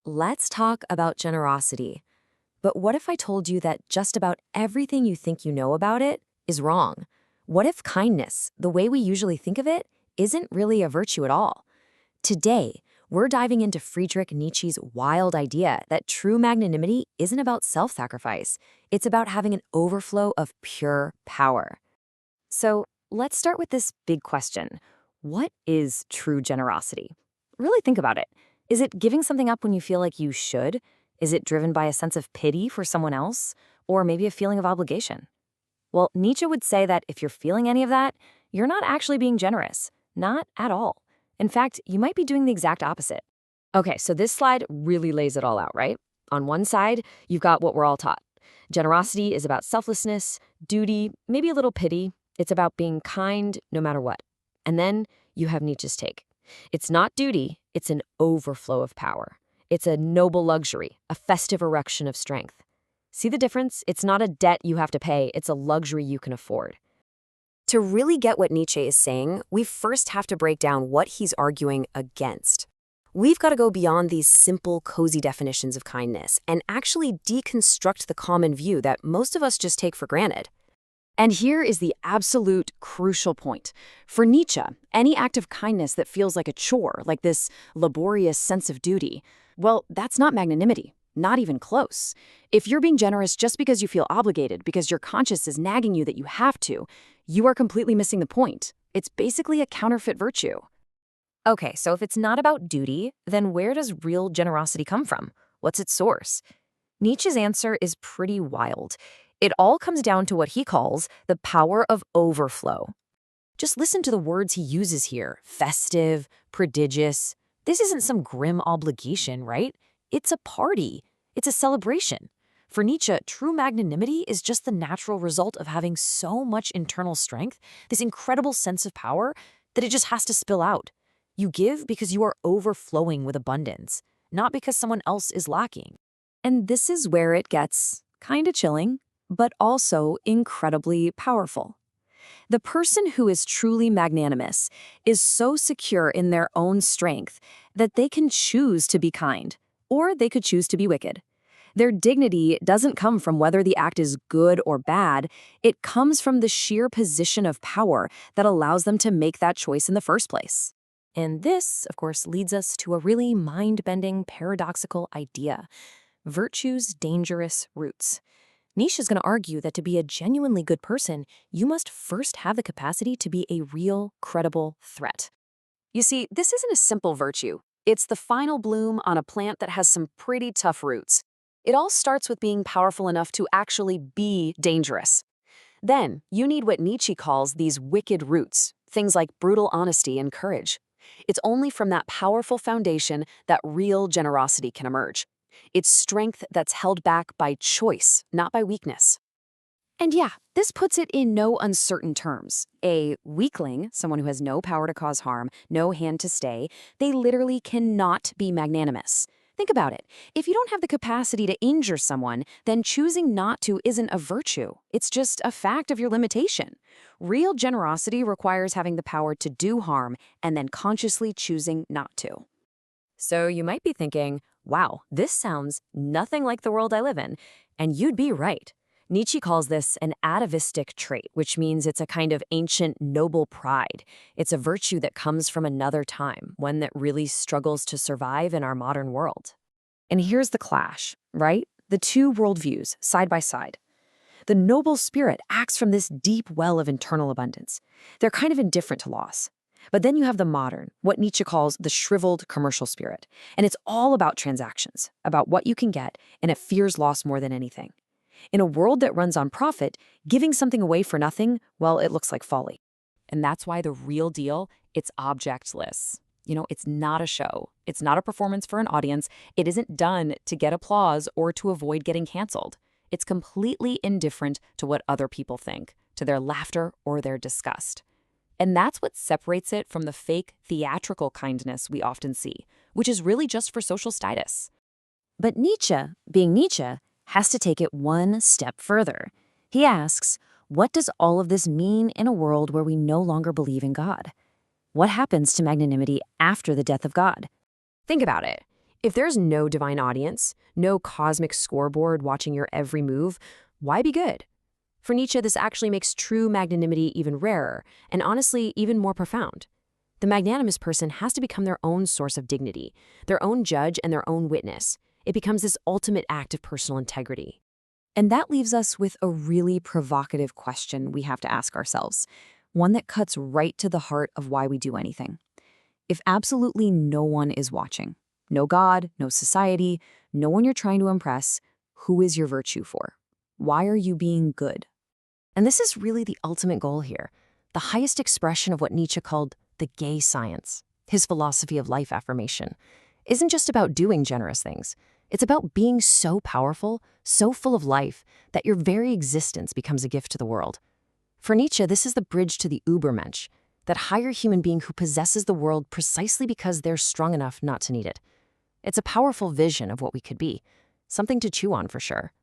Let's talk about generosity. But what if I told you that just about everything you think you know about it is wrong? What if kindness, the way we usually think of it, isn't really a virtue at all? Today, we're diving into Friedrich Nietzsche's wild idea that true magnanimity isn't about self-sacrifice. It's about having an overflow of pure power. So let's start with this big question. What is true generosity? Really think about it. Is it giving something up when you feel like you should? Is it driven by a sense of pity for someone else? Or maybe a feeling of obligation? Well, Nietzsche would say that if you're feeling any of that, you're not actually being generous. Not at all. In fact, you might be doing the exact opposite. Okay, so this slide really lays it all out, right? On one side, you've got what we're all taught. Generosity is about selflessness, duty, maybe a little pity. It's about being kind no matter what. And then you have Nietzsche's take. It's not duty, it's an overflow of power. It's a noble luxury, a festive erection of strength. See the difference? It's not a debt you have to pay, it's a luxury you can afford. To really get what Nietzsche is saying, we first have to break down what he's arguing against. We've got to go beyond these simple, cozy definitions of kindness and actually deconstruct the common view that most of us just take for granted. And here is the absolute crucial point. For Nietzsche, any act of kindness that feels like a chore, like this laborious sense of duty, well, that's not magnanimity, not even close. If you're being generous just because you feel obligated, because your conscience is nagging you that you have to, you are completely missing the point. It's basically a counterfeit virtue. Okay, so if it's not about duty, then where does real generosity come from? What's its source? Nietzsche's answer is pretty wild. It all comes down to what he calls the power of overflow. Just listen to the words he uses here: festive, prodigious. This isn't some grim obligation, right? It's a party. It's a celebration. For Nietzsche, true magnanimity is just the natural result of having so much internal strength, this incredible sense of power, that it just has to spill out. You give because you are overflowing with abundance, not because someone else is lacking. And this is where it gets kind of chilling, but also incredibly powerful. The person who is truly magnanimous is so secure in their own strength that they can choose to be kind, or they could choose to be wicked. Their dignity doesn't come from whether the act is good or bad. It comes from the sheer position of power that allows them to make that choice in the first place. And this, of course, leads us to a really mind-bending, paradoxical idea: virtue's dangerous roots. Nietzsche is going to argue that to be a genuinely good person, you must first have the capacity to be a real, credible threat. You see, this isn't a simple virtue. It's the final bloom on a plant that has some pretty tough roots. It all starts with being powerful enough to actually be dangerous. Then, you need what Nietzsche calls these wicked roots, things like brutal honesty and courage. It's only from that powerful foundation that real generosity can emerge. It's strength that's held back by choice, not by weakness. And yeah, this puts it in no uncertain terms. A weakling, someone who has no power to cause harm, no hand to stay, they literally cannot be magnanimous. Think about it. If you don't have the capacity to injure someone, then choosing not to isn't a virtue. It's just a fact of your limitation. Real generosity requires having the power to do harm and then consciously choosing not to. So you might be thinking, wow, this sounds nothing like the world I live in. And you'd be right. Nietzsche calls this an atavistic trait, which means it's a kind of ancient noble pride. It's a virtue that comes from another time, one that really struggles to survive in our modern world. And here's the clash, right? The two worldviews, side by side. The noble spirit acts from this deep well of internal abundance. They're kind of indifferent to loss. But then you have the modern, what Nietzsche calls the shriveled commercial spirit. And it's all about transactions, about what you can get, and it fears loss more than anything. In a world that runs on profit, giving something away for nothing, well, it looks like folly. And that's why the real deal, it's objectless. It's not a show. It's not a performance for an audience. It isn't done to get applause or to avoid getting canceled. It's completely indifferent to what other people think, to their laughter or their disgust. And that's what separates it from the fake theatrical kindness we often see, which is really just for social status. But Nietzsche, being Nietzsche, has to take it one step further. He asks, what does all of this mean in a world where we no longer believe in God? What happens to magnanimity after the death of God? Think about it. If there's no divine audience, no cosmic scoreboard watching your every move, why be good? For Nietzsche, this actually makes true magnanimity even rarer, and honestly, even more profound. The magnanimous person has to become their own source of dignity, their own judge and their own witness. It becomes this ultimate act of personal integrity. And that leaves us with a really provocative question we have to ask ourselves, one that cuts right to the heart of why we do anything. If absolutely no one is watching, no God, no society, no one you're trying to impress, who is your virtue for? Why are you being good? And this is really the ultimate goal here, the highest expression of what Nietzsche called the gay science. His philosophy of life affirmation isn't just about doing generous things. It's about being so powerful, so full of life, that your very existence becomes a gift to the world. For Nietzsche, this is the bridge to the Übermensch, that higher human being who possesses the world precisely because they're strong enough not to need it. It's a powerful vision of what we could be, something to chew on for sure.